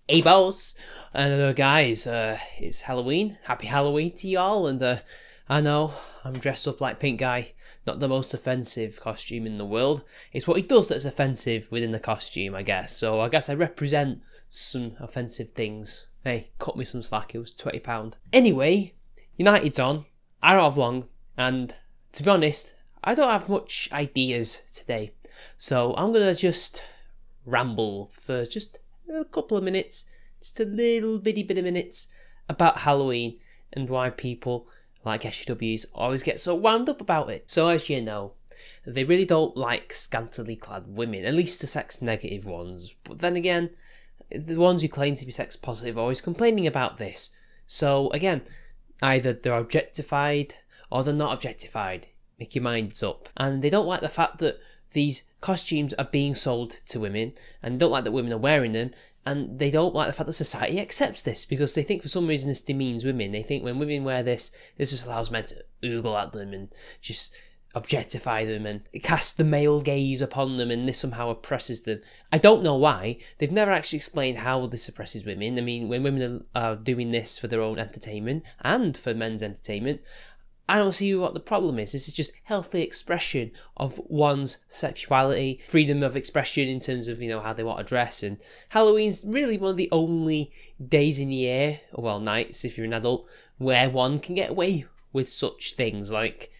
Hey boss, and guys, it's Halloween. Happy Halloween to y'all, and I know I'm dressed up like Pink Guy. Not the most offensive costume in the world. It's what he does that's offensive within the costume, I guess. So I guess I represent some offensive things. Hey, cut me some slack, it was £20. Anyway, United's on. I don't have long, and to be honest, I don't have much ideas today. So I'm gonna just ramble for just a couple of minutes, just a little bitty bit of minutes, about Halloween and why people like SJWs always get so wound up about it. So as you know, they really don't like scantily clad women, at least the sex negative ones. But then again, the ones who claim to be sex positive are always complaining about this. So again, either they're objectified or they're not objectified. Make your minds up. And they don't like the fact that these costumes are being sold to women, and don't like that women are wearing them, and they don't like the fact that society accepts this because they think for some reason this demeans women. They think when women wear this just allows men to oogle at them and just objectify them and cast the male gaze upon them, and this somehow oppresses them. I don't know why. They've never actually explained how this oppresses women. I mean, when women are doing this for their own entertainment and for men's entertainment, I don't see what the problem is. This is just healthy expression of one's sexuality, freedom of expression in terms of, how they want to dress. And Halloween's really one of the only days in the year, or well, nights if you're an adult, where one can get away with such things. Like,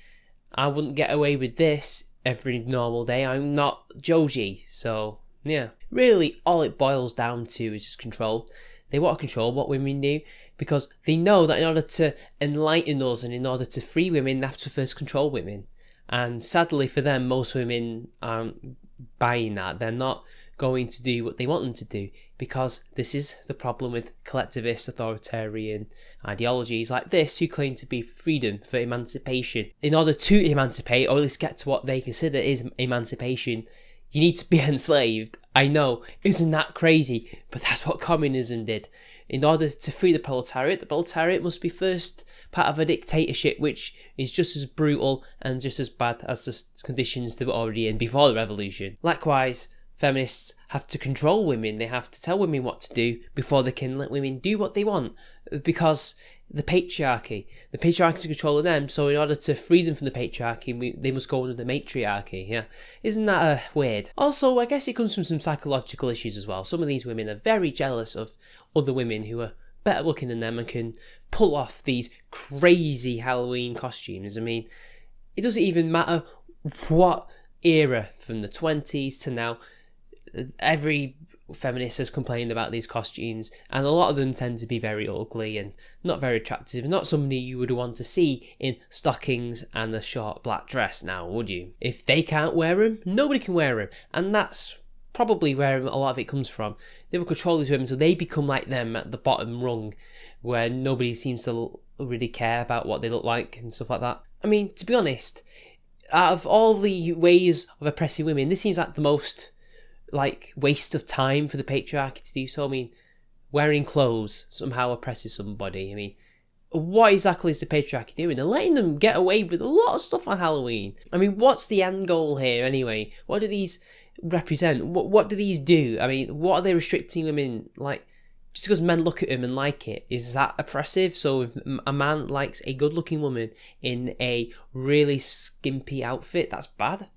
I wouldn't get away with this every normal day. I'm not Joji. So, yeah. Really, all it boils down to is just control. They want to control what women do because they know that in order to enlighten us and in order to free women, they have to first control women. And sadly for them, most women aren't buying that. They're not going to do what they want them to do because this is the problem with collectivist authoritarian ideologies like this who claim to be for freedom, for emancipation. In order to emancipate, or at least get to what they consider is emancipation, you need to be enslaved. I know, isn't that crazy? But that's what communism did. In order to free the proletariat must be first part of a dictatorship which is just as brutal and just as bad as the conditions they were already in before the revolution. Likewise, feminists have to control women. They have to tell women what to do before they can let women do what they want. Because the patriarchy is controlling them, so in order to free them from the patriarchy, they must go under the matriarchy, yeah? Isn't that weird? Also, I guess it comes from some psychological issues as well. Some of these women are very jealous of other women who are better looking than them and can pull off these crazy Halloween costumes. I mean, it doesn't even matter what era, from the 20s to now, every feminist has complained about these costumes, and a lot of them tend to be very ugly and not very attractive, and not somebody you would want to see in stockings and a short black dress now, would you? If they can't wear them, nobody can wear them, and that's probably where a lot of it comes from. They will control these women so they become like them at the bottom rung, where nobody seems to really care about what they look like and stuff like that. I mean, to be honest, out of all the ways of oppressing women, this seems like the most waste of time for the patriarchy to do so. I mean, wearing clothes somehow oppresses somebody. I mean, what exactly is the patriarchy doing? They're letting them get away with a lot of stuff on Halloween. I mean, what's the end goal here anyway? What do these represent? What do these do? I mean, what are they restricting women? Like, just because men look at them and like it, is that oppressive? So if a man likes a good-looking woman in a really skimpy outfit, that's bad?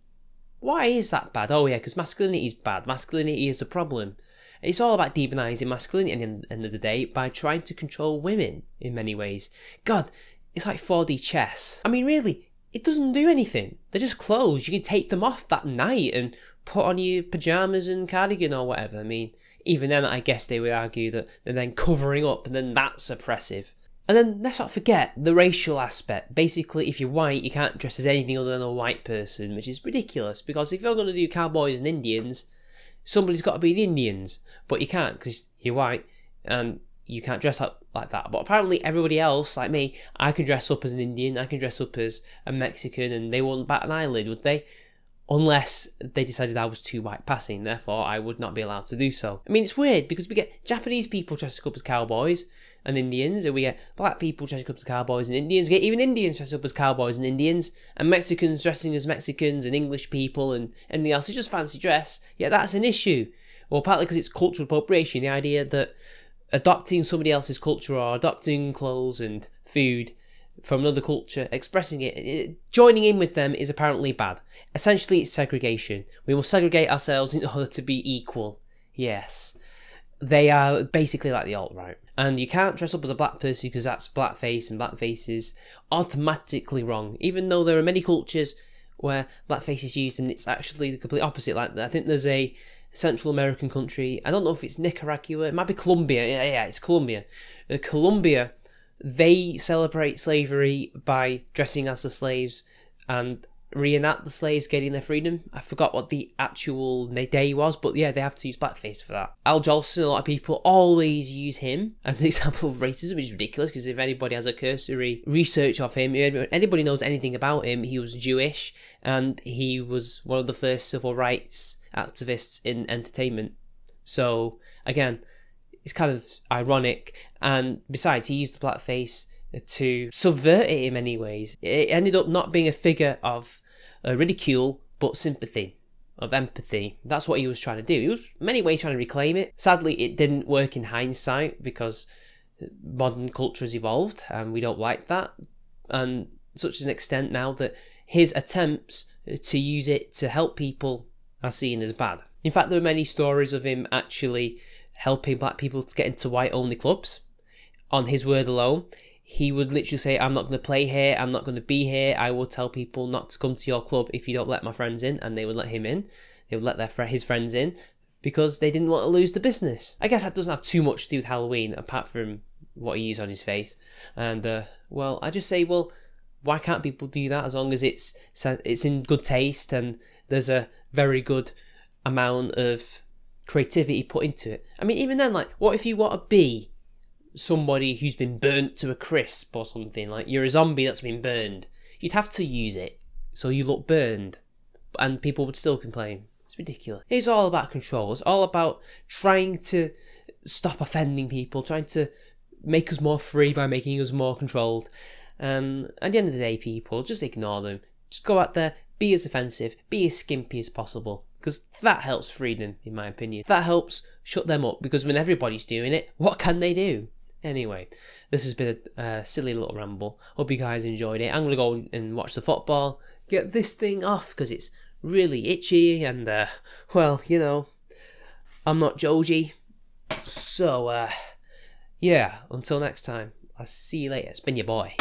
Why is that bad? Oh yeah, because masculinity is bad. Masculinity is the problem. It's all about demonising masculinity at the end of the day by trying to control women in many ways. God, it's like 4D chess. I mean, really, it doesn't do anything. They're just clothes. You can take them off that night and put on your pyjamas and cardigan or whatever. I mean, even then, I guess they would argue that they're then covering up, and then that's oppressive. And then let's not forget the racial aspect. Basically, if you're white, you can't dress as anything other than a white person, which is ridiculous, because if you're going to do cowboys and Indians, somebody's got to be the Indians, but you can't because you're white and you can't dress up like that. But apparently everybody else, like me, I can dress up as an Indian, I can dress up as a Mexican, and they wouldn't bat an eyelid, would they? Unless they decided I was too white passing, therefore I would not be allowed to do so. I mean, it's weird because we get Japanese people dressing up as cowboys and Indians, and we get black people dressing up as cowboys and Indians, we get even Indians dressing up as cowboys and Indians, and Mexicans dressing as Mexicans, and English people and anything else. It's just fancy dress, yet that's an issue. Well, partly because it's cultural appropriation, the idea that adopting somebody else's culture or adopting clothes and food from another culture, expressing it, joining in with them is apparently bad. Essentially, it's segregation. We will segregate ourselves in order to be equal. Yes. They are basically like the alt-right. And you can't dress up as a black person because that's blackface, and blackface is automatically wrong. Even though there are many cultures where blackface is used and it's actually the complete opposite. Like, I think there's a Central American country, I don't know if it's Nicaragua, it might be Colombia. Yeah, it's Colombia. Colombia, they celebrate slavery by dressing as the slaves and reenact the slaves getting their freedom. I forgot what the actual day was, but yeah, they have to use blackface for that. Al Jolson, a lot of people always use him as an example of racism, which is ridiculous, because if anybody has a cursory research of him, anybody knows anything about him, he was Jewish and he was one of the first civil rights activists in entertainment. So again, it's kind of ironic, and besides, he used the blackface to subvert it in many ways. It ended up not being a figure of ridicule, but sympathy, of empathy. That's what he was trying to do. He was in many ways trying to reclaim it. Sadly, it didn't work in hindsight because modern culture has evolved and we don't like that. And such an extent now that his attempts to use it to help people are seen as bad. In fact, there are many stories of him actually helping black people to get into white-only clubs. On his word alone, he would literally say, I'm not going to play here, I'm not going to be here, I will tell people not to come to your club if you don't let my friends in, and they would let him in. They would let his friends in because they didn't want to lose the business. I guess that doesn't have too much to do with Halloween, apart from what he used on his face. And, well, I just say, well, why can't people do that as long as it's in good taste and there's a very good amount of creativity put into it? I mean, even then, like, what if you want to be somebody who's been burnt to a crisp or something? Like, you're a zombie that's been burned. You'd have to use it so you look burned, and people would still complain. It's ridiculous. It's all about control. It's all about trying to stop offending people, trying to make us more free by making us more controlled. And at the end of the day, people, just ignore them. Just go out there, be as offensive, be as skimpy as possible, because that helps freedom, in my opinion. That helps shut them up, because when everybody's doing it, what can they do? Anyway, this has been a silly little ramble. Hope you guys enjoyed it. I'm going to go and watch the football, get this thing off, because it's really itchy, and, well, you know, I'm not Joji. So, yeah, until next time, I'll see you later. It's been your boy.